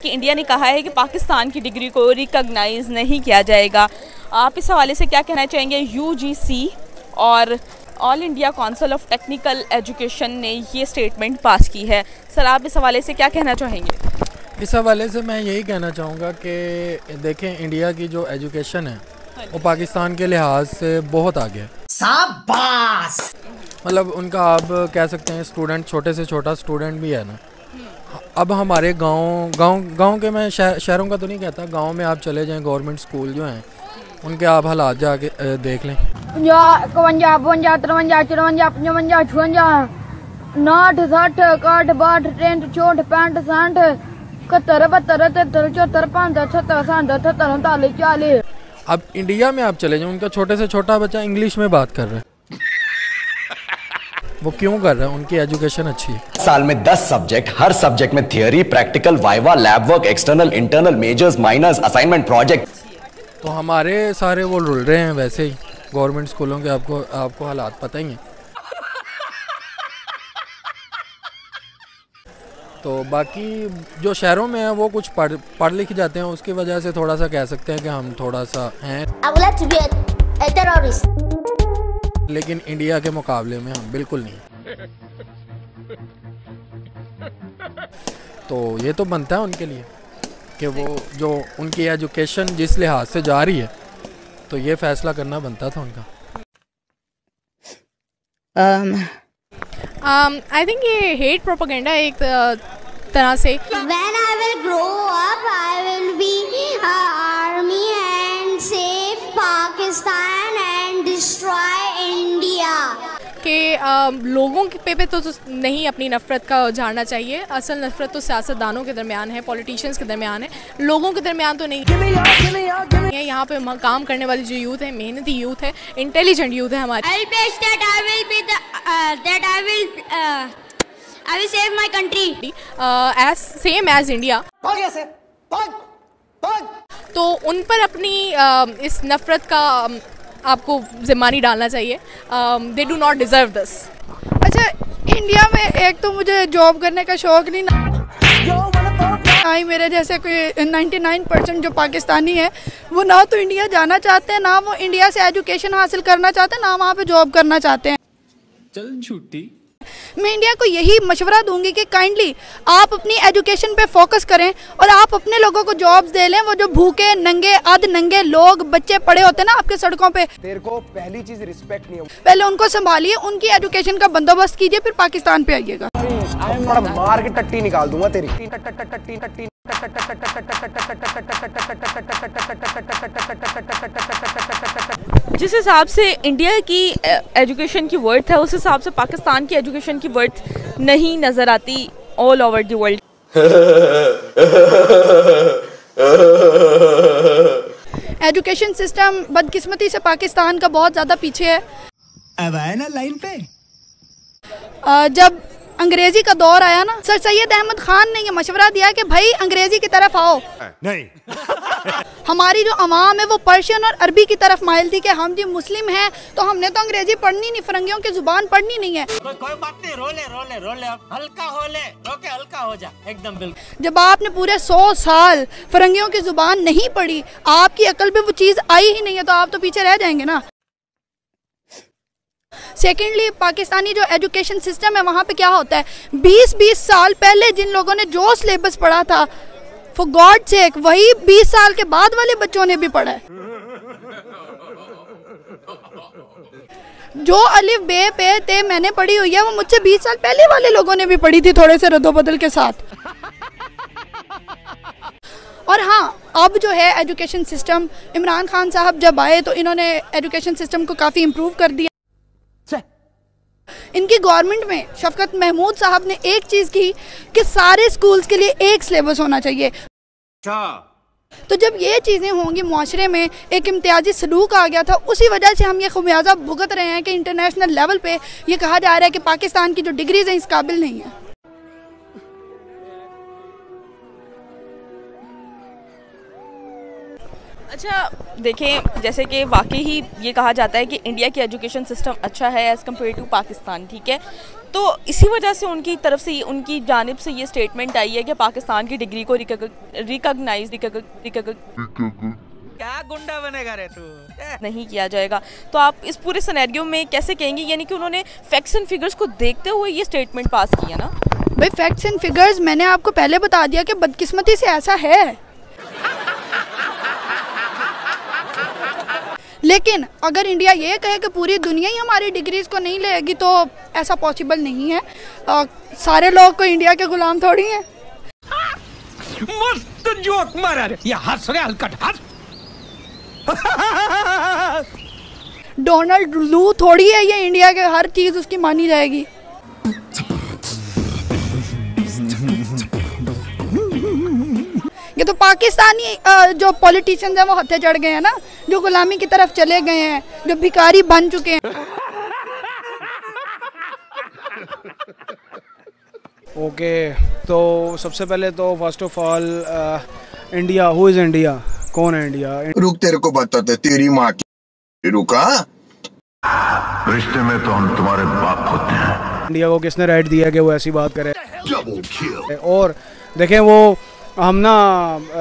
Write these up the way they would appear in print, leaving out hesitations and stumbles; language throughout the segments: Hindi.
कि इंडिया ने कहा है कि पाकिस्तान की डिग्री को रिकॉग्नाइज नहीं किया जाएगा। आप इस हवाले से क्या कहना चाहेंगे? यूजीसी और all India council of technical education ने ये स्टेटमेंट पास की है। सर, आप इस हवाले से क्या कहना चाहेंगे? इस हवाले से मैं यही कहना चाहूँगा कि देखें, इंडिया की जो एजुकेशन है वो पाकिस्तान के लिहाज से बहुत आगे है। शाबाश! मतलब उनका आप कह सकते हैं स्टूडेंट, छोटे से छोटा स्टूडेंट भी है ना। अब हमारे गांव के, मैं शहरों का तो नहीं कहता, गांव में आप चले जाएं, गवर्नमेंट स्कूल जो हैं उनके आप हालात जाके देख लें। 51, 52, 53, 54, 55, 56, 59, 60, 61, 62, 63, 64, 65, 71, 72, 73, 74, 75, 76, 77, 78, 40। अब इंडिया में आप चले जाएं, उनका छोटे से छोटा बच्चा इंग्लिश में बात कर रहा है। वो क्यों कर रहा है? उनकी एजुकेशन अच्छी है। साल में 10 सब्जेक्ट, हर सब्जेक्ट में theory, practical, viva, lab work, external, internal, majors, minors, assignment, project. तो हमारे सारे वो रुल रहे हैं वैसे ही गवर्नमेंट स्कूलों के। आपको हालात पता ही हैं। तो बाकी जो शहरों में है वो कुछ पढ़ लिख जाते हैं, उसकी वजह से थोड़ा सा कह सकते हैं कि हम थोड़ा सा हैं, लेकिन इंडिया के मुकाबले में हम बिल्कुल नहीं। तो ये तो बनता है उनके लिए कि वो जो उनकी एजुकेशन जिस लिहाज से जा रही है, तो ये फैसला करना बनता था उनका। आई थिंक ये हेट प्रोपेगेंडा एक तरह से। When I will grow up, I will be army and save Pakistan and destroy India. कि लोगों के पे तो नहीं अपनी नफ़रत का झाड़ना चाहिए। असल नफ़रत तो सियासतदानों के दरमियान है, पॉलिटिशियंस के दरमियान है, लोगों के दरमियान तो नहीं है। यहाँ पे काम करने वाली जो यूथ है, मेहनती यूथ है, इंटेलिजेंट यूथ है हमारी। I will save my country. As same as India. तो उन पर अपनी इस नफ़रत का आपको ज़िम्मेदारी डालना चाहिए। They do not deserve this. अच्छा, इंडिया में एक तो मुझे जॉब करने का शौक नहीं ना ही मेरे जैसे कोई 99% जो पाकिस्तानी है वो ना तो इंडिया जाना चाहते हैं, ना वो इंडिया से एजुकेशन हासिल करना चाहते हैं, ना वहाँ पे जॉब करना चाहते हैं। चल झूठी। मैं इंडिया को यही मशवरा दूंगी कि काइंडली आप अपनी एजुकेशन पे फोकस करें और आप अपने लोगों को जॉब्स दे लें। वो जो भूखे नंगे अध नंगे लोग बच्चे पड़े होते हैं ना आपके सड़कों पे, तेरे को पहली चीज रिस्पेक्ट नहीं हो, पहले उनको संभालिए, उनकी एजुकेशन का बंदोबस्त कीजिए, फिर पाकिस्तान पे आइएगा। मार के टट्टी निकाल दूंगा तेरी। जिस हिसाब से इंडिया की एजुकेशन की वर्थ है, उस हिसाब से पाकिस्तान की एजुकेशन की वर्थ नहीं नज़र आती all over the world. Education system बदकिस्मती से पाकिस्तान का बहुत ज़्यादा पीछे है। अब आया ना लाइन पे। जब अंग्रेजी का दौर आया ना, सर सैयद अहमद खान ने ये मशवरा दिया कि भाई अंग्रेजी की तरफ आओ। नहीं हमारी जो अवाम है वो पर्शियन और अरबी की तरफ माइल थी कि हम जी मुस्लिम हैं तो हमने तो अंग्रेजी पढ़नी नहीं, फरंगियों की जुबान पढ़नी नहीं है। कोई बात नहीं, रोले हल्का हो ले, रोके हल्का हो जा एकदम बिल्कुल। जब आपने पूरे 100 साल फरंगियों की जुबान नहीं पढ़ी, आपकी अकल में वो चीज़ आई ही नहीं है, तो आप तो पीछे रह जाएंगे ना। सेकेंडली, पाकिस्तानी जो एजुकेशन सिस्टम है वहाँ पे क्या होता है, 20-20 साल पहले जिन लोगों ने जो सिलेबस पढ़ा था, फॉर गॉड सेक, वही 20 साल के बाद वाले बच्चों ने भी पढ़ा है। जो अलिफ बे पे ते मैंने पढ़ी हुई है वो मुझसे 20 साल पहले वाले लोगों ने भी पढ़ी थी, थोड़े से रद्दोबदल के साथ। और हाँ, अब जो है एजुकेशन सिस्टम, इमरान खान साहब जब आए तो इन्होंने एजुकेशन सिस्टम को काफ़ी इम्प्रूव कर दिया। इनकी गवर्नमेंट में शफकत महमूद साहब ने एक चीज़ की कि सारे स्कूल्स के लिए एक सिलेबस होना चाहिए। तो जब ये चीज़ें होंगी, मुआशरे में एक इम्तियाजी सलूक आ गया था, उसी वजह से हम ये खुमियाजा भुगत रहे हैं कि इंटरनेशनल लेवल पे ये कहा जा रहा है कि पाकिस्तान की जो डिग्रीज हैं इस काबिल नहीं है। अच्छा देखें, जैसे कि वाकई ही ये कहा जाता है कि इंडिया की एजुकेशन सिस्टम अच्छा है एज़ कम्पेयर टू पाकिस्तान, ठीक है, तो इसी वजह से उनकी तरफ से, उनकी जानिब से ये स्टेटमेंट आई है कि पाकिस्तान की डिग्री को रिकॉग्नाइज क्या गुंडा बनेगा रे तू, नहीं किया जाएगा। तो आप इस पूरे सिनेरियो में कैसे कहेंगे, यानी कि उन्होंने फैक्ट्स एंड फिगर्स को देखते हुए ये स्टेटमेंट पास किया ना? भाई फैक्ट्स एंड फिगर्स मैंने आपको पहले बता दिया कि बदकिस्मती से ऐसा है, लेकिन अगर इंडिया ये कहे कि पूरी दुनिया ही हमारी डिग्रीज को नहीं लेगी तो ऐसा पॉसिबल नहीं है। सारे लोग को इंडिया के गुलाम थोड़ी हैं। मस्त जोक मारा रे, ये हंस रहे हलकट हंस। डोनाल्ड लू थोड़ी है ये इंडिया के हर चीज उसकी मानी जाएगी। ये तो पाकिस्तानी जो पॉलिटिशियंस हैं वो हत्थे चढ़ गए हैं ना, जो गुलामी की तरफ चले गए हैं, जो भिखारी बन चुके हैं। ओके, तो सबसे पहले तो first of all India, who is India, कौन है इंडिया? रुक, तेरे को बताते, तेरी माँ की रुका। रिश्ते में तो हम तुम्हारे बाप होते हैं। इंडिया को किसने राइट दिया कि वो ऐसी बात करे? और देखें, वो हम ना,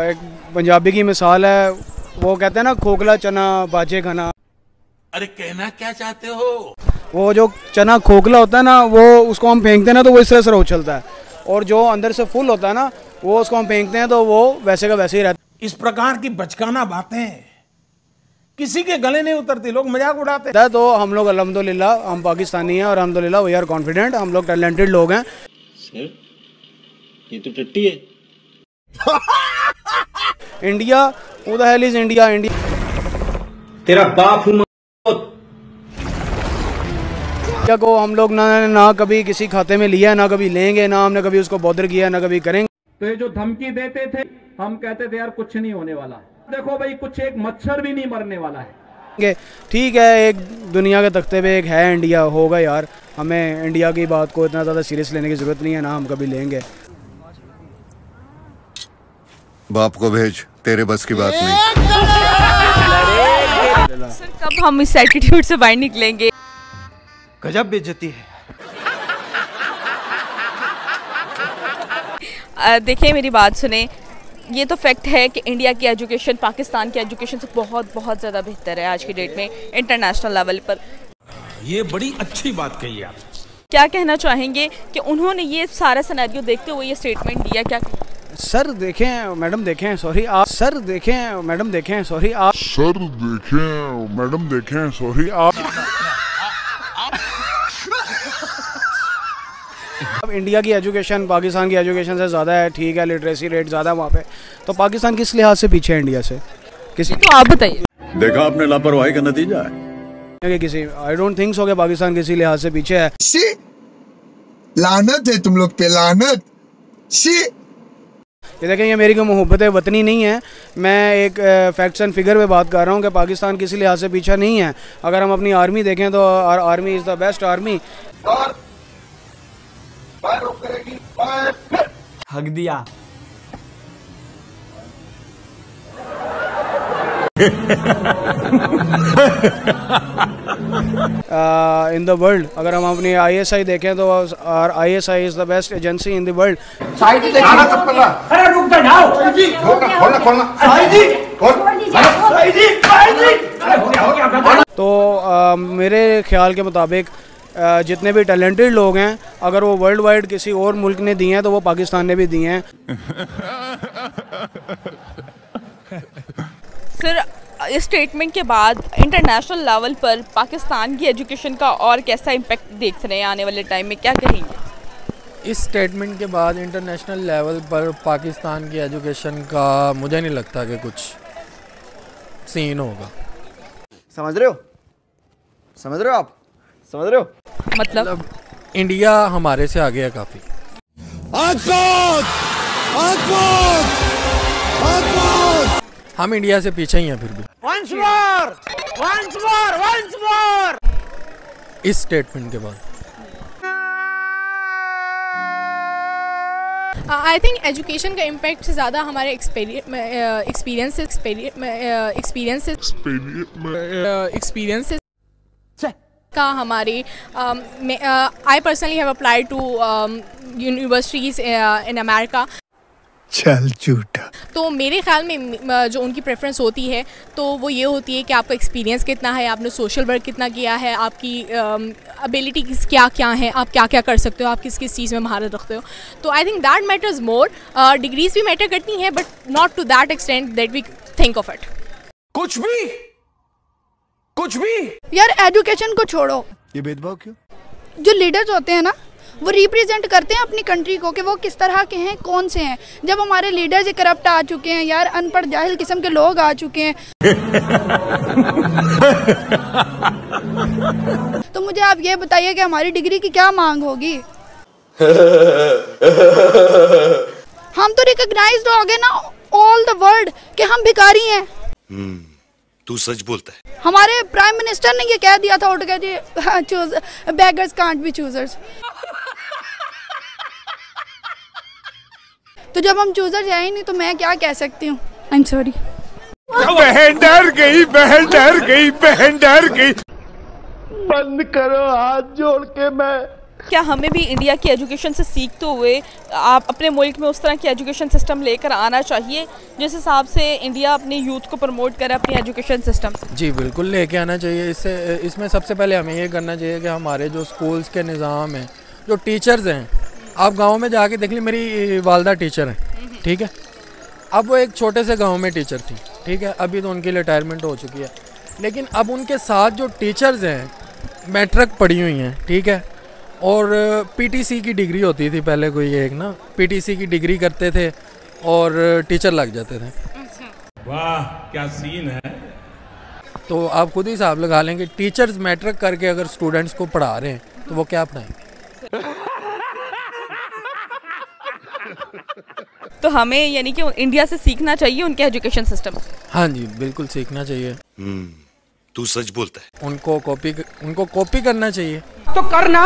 एक पंजाबी की मिसाल है, वो कहते हैं ना खोखला चना बाजे खाना। अरे कहना क्या चाहते हो? वो जो चना खोखला होता है ना, वो उसको हम फेंकते हैं ना तो वो इस तरह से उछलता है, और जो अंदर से फुल होता है ना, वो उसको हम फेंकते हैं तो वो वैसे का वैसे ही रहता है। इस प्रकार की बचकाना बातें किसी के गले नहीं उतरती, लोग मजाक उड़ाते हैं। तो हम लोग अल्हम्दुलिल्लाह हम पाकिस्तानी हैं और अल्हम्दुलिल्लाह वी आर कॉन्फिडेंट, हम लोग टैलेंटेड लोग हैं। सर ये तो टट्टी है। India, who the hell is India? India तेरा बाप हूँ। इंडिया को हम लोग ना कभी किसी खाते में लिया, ना कभी लेंगे, ना हमने कभी उसको बॉदर किया, ना कभी करेंगे। तो ये जो धमकी देते थे, हम कहते थे यार कुछ नहीं होने वाला, देखो भाई कुछ एक मच्छर भी नहीं मरने वाला है। ठीक है, एक दुनिया के तख्ते पे एक है इंडिया, होगा यार, हमें इंडिया की बात को इतना ज़्यादा सीरियस लेने की ज़रूरत नहीं है, ना हम कभी लेंगे। बाप को भेज, तेरे बस की बात नहीं। सर कब हम इस एटीट्यूड से बाहर निकलेंगे? गजब बेइज्जती है। देखिए मेरी बात सुने, ये तो फैक्ट है कि इंडिया की एजुकेशन पाकिस्तान की एजुकेशन से बहुत बहुत ज़्यादा बेहतर है आज की डेट में इंटरनेशनल लेवल पर। ये बड़ी अच्छी बात कही आप। क्या कहना चाहेंगे कि उन्होंने ये सारा सिनेरियो देखते हुए ये स्टेटमेंट दिया? क्या सर देखें मैडम, देखें सॉरी आप, सर देखें मैडम, देखें सॉरी आप, सर देखें मैडम, देखें सॉरी आप। अब इंडिया की एजुकेशन पाकिस्तान की एजुकेशन से ज़्यादा है, ठीक है, लिटरेसी रेट ज़्यादा है वहाँ पे, तो पाकिस्तान किस लिहाज से पीछे है इंडिया से? किसी तो आप बताइए। देखा आपने लापरवाही का नतीजा है। किसी, आई डोंट थिंक सो कि पाकिस्तान किसी लिहाज से पीछे है। लानत है तुम लोग पे, लानत। ये देखें, ये मेरी कोई मोहब्बत वतनी नहीं है, मैं एक फैक्ट्स एंड फिगर पे बात कर रहा हूँ कि पाकिस्तान किसी लिहाज से पीछा नहीं है। अगर हम अपनी आर्मी देखें तो army is the best army. हक दिया। इन द वर्ल्ड, अगर हम अपनी ISI देखें तो ISI is the best agency in the world. तो मेरे ख्याल के मुताबिक जितने भी टैलेंटेड लोग हैं, अगर वो वर्ल्ड वाइड किसी और मुल्क ने दिए हैं तो वो पाकिस्तान ने भी दिए हैं। सर इस स्टेटमेंट के बाद इंटरनेशनल लेवल पर पाकिस्तान की एजुकेशन का और कैसा इम्पैक्ट देख रहे हैं आने वाले टाइम में, क्या कहेंगे? इस स्टेटमेंट के बाद इंटरनेशनल लेवल पर पाकिस्तान की एजुकेशन का मुझे नहीं लगता कि कुछ सीन होगा। समझ रहे हो? समझ रहे हो आप? समझ रहे हो? मतलब इंडिया हमारे से आगे है काफ़ी। हम इंडिया से पीछे ही हैं फिर भी। Once more! Once more! Once more! इस स्टेटमेंट के बाद आई थिंक एजुकेशन का इम्पैक्ट ज़्यादा हमारे एक्सपीरियंस का हमारी I personally have applied to universities in America. चल झूठा। तो मेरे ख्याल में जो उनकी प्रेफरेंस होती है तो वो ये होती है कि आपका एक्सपीरियंस कितना है, आपने सोशल वर्क कितना किया है, आपकी एबिलिटी क्या क्या है, आप क्या क्या कर सकते हो, आप किस किस चीज़ में महारत रखते हो। तो I think that matters more. Degrees भी मैटर करती हैं but not to that extent that we think of it. कुछ भी यार एजुकेशन को छोड़ो, ये भेदभाव क्यों? जो लीडर्स होते हैं ना वो रिप्रेजेंट करते हैं अपनी कंट्री को कि वो किस तरह के हैं, कौन से हैं। जब हमारे लीडर्स करप्ट आ चुके हैं यार, अनपढ़ जाहिल किस्म के लोग आ चुके हैं तो मुझे आप ये बताइए कि हमारी डिग्री की क्या मांग होगी। हम तो रिकॉग्नाइज्ड हो गए ना ऑल द वर्ल्ड कि हम भिखारी हैं। तू सच बोलता है। हमारे प्राइम मिनिस्टर ने ये कह दिया था उठ के जी बेगर्स कांट बी चूजर्स। तो जब हम चूजर्स है ही नहीं तो मैं क्या कह सकती हूँ। I am sorry. बहन डर गई, बहन डर गई, बहन डर गई। बंद करो हाथ जोड़ के। मैं क्या हमें भी इंडिया की एजुकेशन से सीखते हुए आप अपने मुल्क में उस तरह की एजुकेशन सिस्टम लेकर आना चाहिए जिस हिसाब से इंडिया अपने यूथ को प्रमोट करे अपनी एजुकेशन सिस्टम? जी बिल्कुल लेके आना चाहिए। इसमें सबसे पहले हमें ये करना चाहिए कि हमारे जो स्कूल्स के निज़ाम हैं, जो टीचर्स हैं, आप गांव में जाके देख ली, मेरी वालदा टीचर हैं, ठीक है। अब वो एक छोटे से गांव में टीचर थी, ठीक है, अभी तो उनकी रिटायरमेंट हो चुकी है, लेकिन अब उनके साथ जो टीचर्स हैं मैट्रिक पढ़ी हुई हैं, ठीक है, और पीटीसी की डिग्री होती थी पहले, कोई एक ना पीटीसी की डिग्री करते थे और टीचर लग जाते थे। वाह क्या सीन है। तो आप खुद ही हिसाब लगा लें कि टीचर्स मैट्रिक करके अगर स्टूडेंट्स को पढ़ा रहे हैं तो वो क्या पढ़ाएंगे। तो हमें यानी कि इंडिया से सीखना चाहिए उनके एजुकेशन सिस्टम। हाँ जी बिल्कुल सीखना चाहिए। तू सच बोलता है। उनको कॉपी करना चाहिए। तो करना,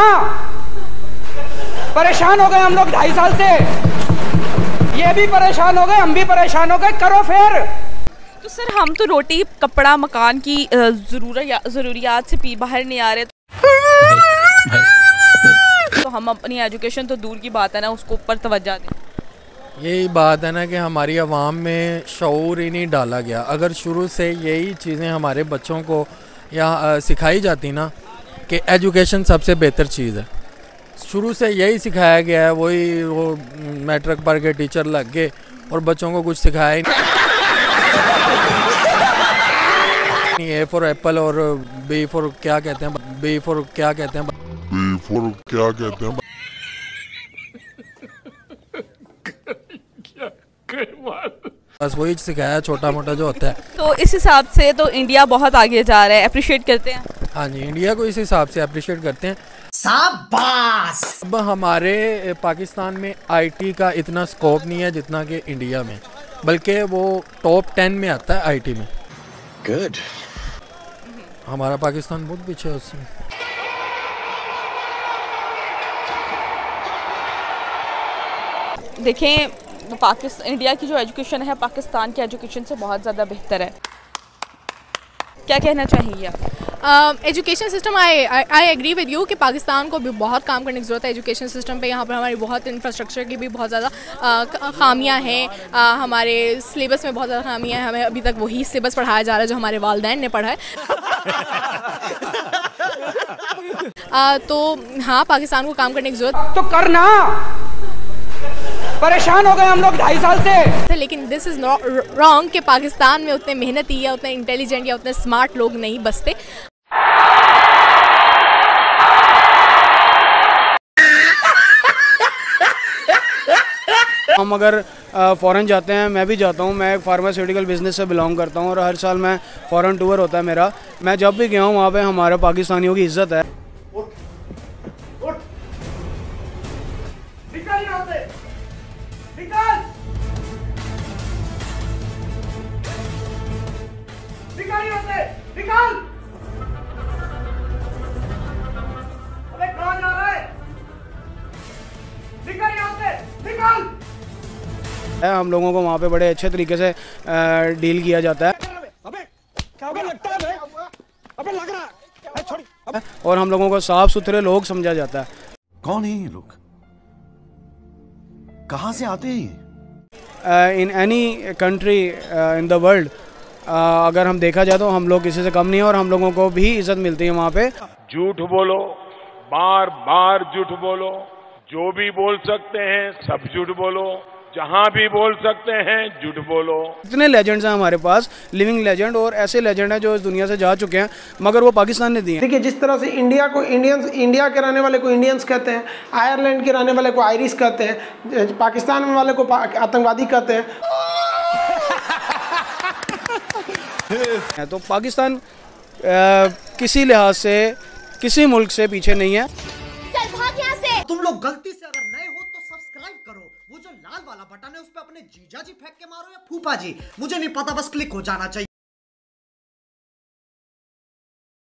परेशान हो गए हम लोग 2.5 साल से, ये भी परेशान हो गए, हम भी परेशान हो गए, करो फिर। तो सर हम तो रोटी कपड़ा मकान की ज़रूरियात से बाहर नहीं आ रहे, तो हम अपनी एजुकेशन तो दूर की बात है ना उसको ऊपर तवज्जो दें। यही बात है ना कि हमारी आवाम में शऊर ही नहीं डाला गया। अगर शुरू से यही चीज़ें हमारे बच्चों को या सिखाई जाती ना कि एजुकेशन सबसे बेहतर चीज़ है, शुरू से यही सिखाया गया है, वही वो मैट्रिक पढ़ के टीचर लग गए और बच्चों को कुछ सिखाया ही नहीं। ए फॉर एप्पल और बी फॉर क्या कहते हैं, बस वही सिखाया छोटा मोटा जो होता है। तो इस हिसाब से तो इंडिया बहुत आगे जा रहा है, अप्रिशिएट करते हैं। हाँ जी इंडिया को इस हिसाब से अप्रिशिएट करते हैं। शाबाश। अब हमारे पाकिस्तान में आईटी का इतना स्कोप नहीं है जितना कि इंडिया में, बल्कि वो टॉप 10 में आता है आईटी में। गुड। हमारा पाकिस्तान बहुत पीछे है उससे। देखें इंडिया की जो एजुकेशन है पाकिस्तान की एजुकेशन से बहुत ज़्यादा बेहतर है। क्या कहना चाहिए आप? Education system I agree with you कि पाकिस्तान को भी बहुत काम करने की ज़रूरत है एजुकेशन सिस्टम पे। यहाँ पर हमारी बहुत इंफ्रास्ट्रक्चर की भी बहुत ज़्यादा खामियां हैं, हमारे सिलेबस में बहुत ज़्यादा खामियां हैं, हमें अभी तक वही सिलेबस पढ़ाया जा रहा है जो हमारे वालिदैन ने पढ़ा है। तो हाँ पाकिस्तान को काम करने की ज़रूरत तो करना, परेशान हो गए हम लोग 2.5 साल से। लेकिन दिस इज़ नॉट रॉन्ग कि पाकिस्तान में उतने मेहनती या उतने इंटेलिजेंट या उतने स्मार्ट लोग नहीं बसते। हम अगर फ़ॉरेन जाते हैं, मैं भी जाता हूँ, मैं एक फार्मास्यूटिकल बिज़नेस से बिलोंग करता हूँ और हर साल मैं फ़ॉरेन टूर होता है मेरा। मैं जब भी गया हूँ वहाँ पे हमारे पाकिस्तानियों की इज़्ज़त है। निकाल। अबे कहाँ जा रहा है? निकल यहाँ से, निकाल। हम लोगों को वहाँ पे बड़े अच्छे तरीके से डील किया जाता है और हम लोगों को साफ सुथरे लोग समझा जाता है। कौन है ये लोग, कहाँ से आते हैं? In any country in the world अगर हम देखा जाए तो हम लोग किसी से कम नहीं है और हम लोगों को भी इज्जत मिलती है वहाँ पे। झूठ बोलो, बार बार झूठ बोलो, जो भी बोल सकते हैं सब झूठ बोलो, जहाँ भी बोल सकते हैं झूठ बोलो। इतने लेजेंड्स हैं हमारे पास, लिविंग लेजेंड, और ऐसे लेजेंड हैं जो इस दुनिया से जा चुके हैं मगर वो पाकिस्तान ने दिए। देखिए जिस तरह से इंडिया को इंडियंस, इंडिया के रहने वाले को इंडियंस कहते हैं, आयरलैंड के रहने वाले को आयरिश कहते हैं, पाकिस्तान में वाले को आतंकवादी कहते हैं। तो पाकिस्तान किसी लिहाज से किसी मुल्क से पीछे नहीं है। चल भाग यहाँ से। तुम लोग गलती से अगर नए हो तो सब्सक्राइब करो, वो जो लाल वाला बटन है उस पे अपने जीजा जी फेंक के मारो या फूफा जी, मुझे नहीं पता, बस क्लिक हो जाना चाहिए।